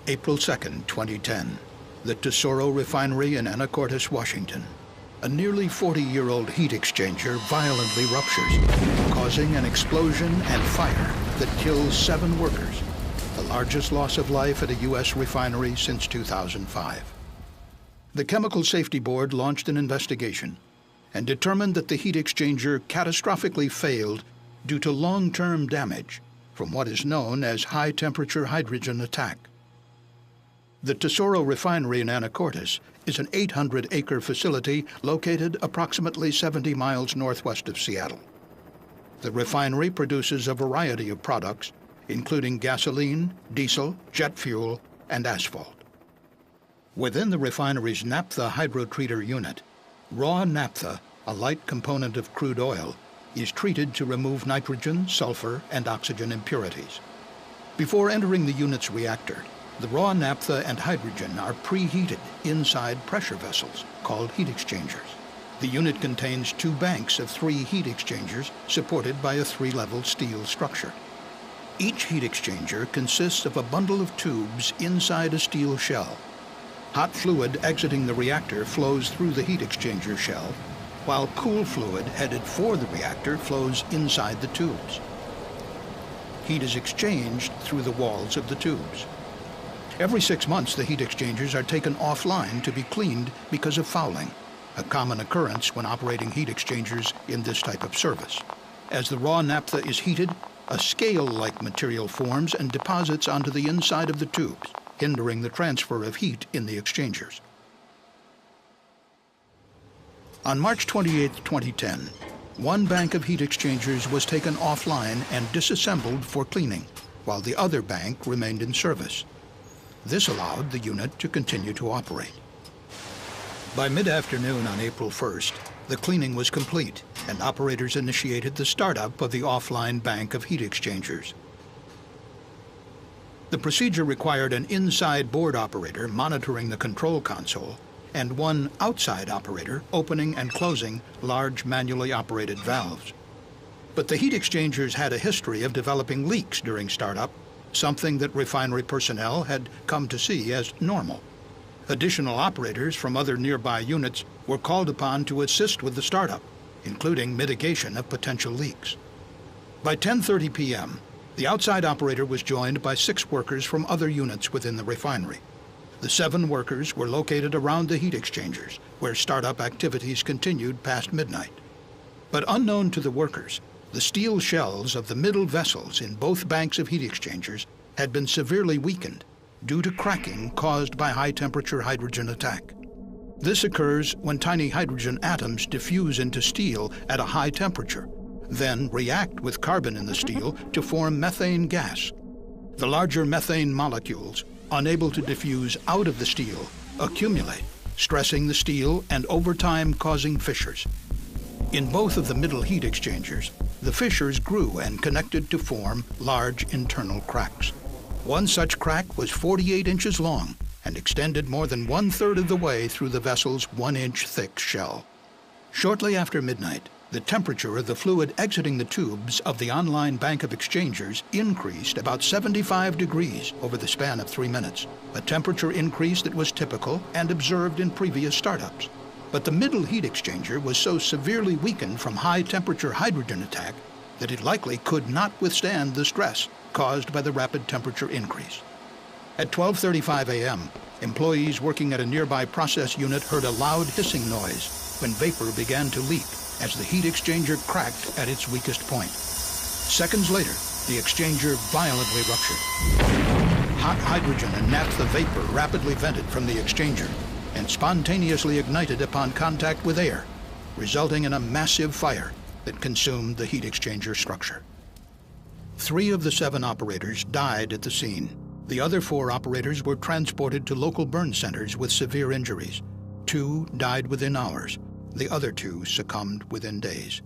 April 2, 2010, the Tesoro Refinery in Anacortes, Washington. A nearly 40-year-old heat exchanger violently ruptures, causing an explosion and fire that kills 7 workers, the largest loss of life at a U.S. refinery since 2005. The Chemical Safety Board launched an investigation and determined that the heat exchanger catastrophically failed due to long-term damage from what is known as high-temperature hydrogen attack. The Tesoro Refinery in Anacortes is an 800-acre facility located approximately 70 miles northwest of Seattle. The refinery produces a variety of products, including gasoline, diesel, jet fuel, and asphalt. Within the refinery's naphtha hydrotreater unit, raw naphtha, a light component of crude oil, is treated to remove nitrogen, sulfur, and oxygen impurities. Before entering the unit's reactor, the raw naphtha and hydrogen are preheated inside pressure vessels called heat exchangers. The unit contains 2 banks of 3 heat exchangers supported by a 3-level steel structure. Each heat exchanger consists of a bundle of tubes inside a steel shell. Hot fluid exiting the reactor flows through the heat exchanger shell, while cool fluid headed for the reactor flows inside the tubes. Heat is exchanged through the walls of the tubes. Every 6 months, the heat exchangers are taken offline to be cleaned because of fouling, a common occurrence when operating heat exchangers in this type of service. As the raw naphtha is heated, a scale-like material forms and deposits onto the inside of the tubes, hindering the transfer of heat in the exchangers. On March 28, 2010, 1 bank of heat exchangers was taken offline and disassembled for cleaning, while the other bank remained in service. This allowed the unit to continue to operate. By mid-afternoon on April 1st, the cleaning was complete, and operators initiated the startup of the offline bank of heat exchangers. The procedure required an inside board operator monitoring the control console and 1 outside operator opening and closing large manually operated valves. But the heat exchangers had a history of developing leaks during startup, something that refinery personnel had come to see as normal. Additional operators from other nearby units were called upon to assist with the startup, including mitigation of potential leaks. By 10:30 p.m., the outside operator was joined by 6 workers from other units within the refinery. The 7 workers were located around the heat exchangers, where startup activities continued past midnight. But unknown to the workers, the steel shells of the middle vessels in both banks of heat exchangers had been severely weakened due to cracking caused by high-temperature hydrogen attack. This occurs when tiny hydrogen atoms diffuse into steel at a high temperature, then react with carbon in the steel to form methane gas. The larger methane molecules, unable to diffuse out of the steel, accumulate, stressing the steel and over time causing fissures. In both of the middle heat exchangers, the fissures grew and connected to form large internal cracks. One such crack was 48 inches long and extended more than 1/3 of the way through the vessel's 1-inch thick shell. Shortly after midnight, the temperature of the fluid exiting the tubes of the online bank of exchangers increased about 75 degrees over the span of 3 minutes, a temperature increase that was typical and observed in previous startups. But the middle heat exchanger was so severely weakened from high-temperature hydrogen attack that it likely could not withstand the stress caused by the rapid temperature increase. At 12:35 a.m., employees working at a nearby process unit heard a loud hissing noise when vapor began to leak as the heat exchanger cracked at its weakest point. Seconds later, the exchanger violently ruptured. Hot hydrogen and naphtha vapor rapidly vented from the exchanger and spontaneously ignited upon contact with air, resulting in a massive fire that consumed the heat exchanger structure. 3 of the 7 operators died at the scene. The other 4 operators were transported to local burn centers with severe injuries. 2 died within hours. The other 2 succumbed within days.